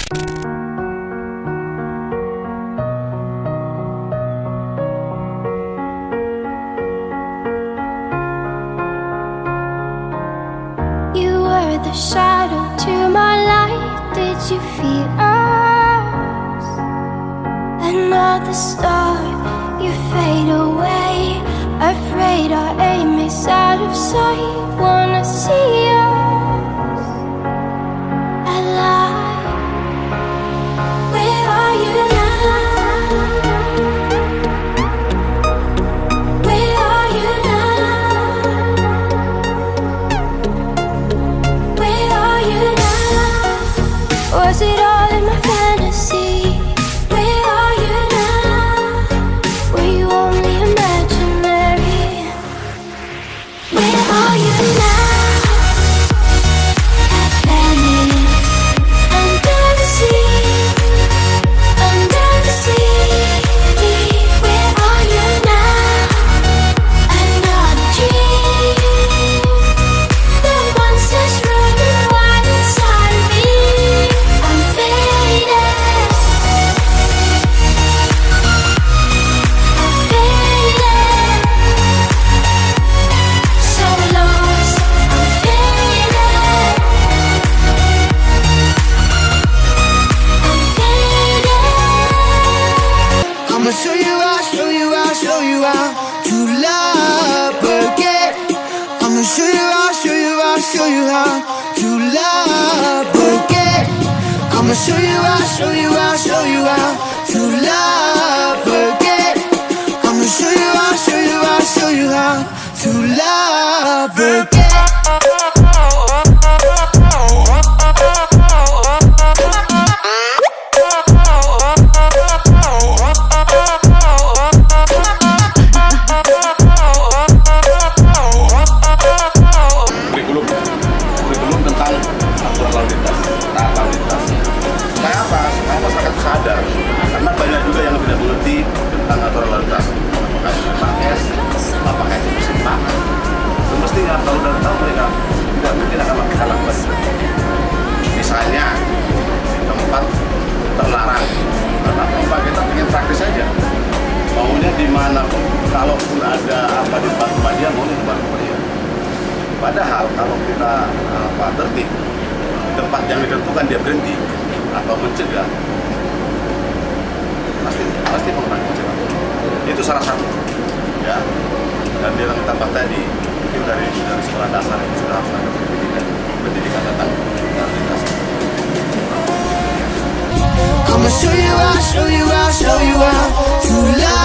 You were the shadow to my light. Did you feel us? Another star, you fade away. Afraid our aim is out of sight. Wanna see us alive. Where are you now? Where are you now? Where are you now? Was it all in my fantasy? Where are you now? Were you only imaginary? Where are you now? Atlantis, under the sea, under the sea. Where are you now? Another dream. The monsters running wild inside of me. I'm faded. I'm faded. So lost. I'm faded. I'm faded. I'ma show you out, show you out, show you out to love again. I'ma show you out, show you out, show you out to love again. I'ma show you out, show you out, show you out to love again. I'ma show you out, show you out, show you out to love again. kurikulum tentang aturan lalu lintas, tata lintas. Supaya apa? Supaya masyarakat sadar. Karena banyak juga yang tidak mengerti tentang aturan lalu lintas. Apakah itu PAS, apakah itu persimpangan. Semestinya kalau sudah tahu mereka tidak mungkin akan lakukan. Misalnya di tempat terlarang, karena tempat kita ingin praktis saja. Maunya di mana pun, kalaupun ada apa di tempat dia, maunya di tempat dia. Padahal kalau kita tertib, tempat yang ditentukan dia berhenti atau mencegah, pasti mengurangi kecelakaan. Itu salah satu, ya. Dan dia yang tambah tadi, mungkin dari sekolah dasar itu sudah harus ada pendidikan tentang lalu lintas. I'ma show you out, show you out, show you out to love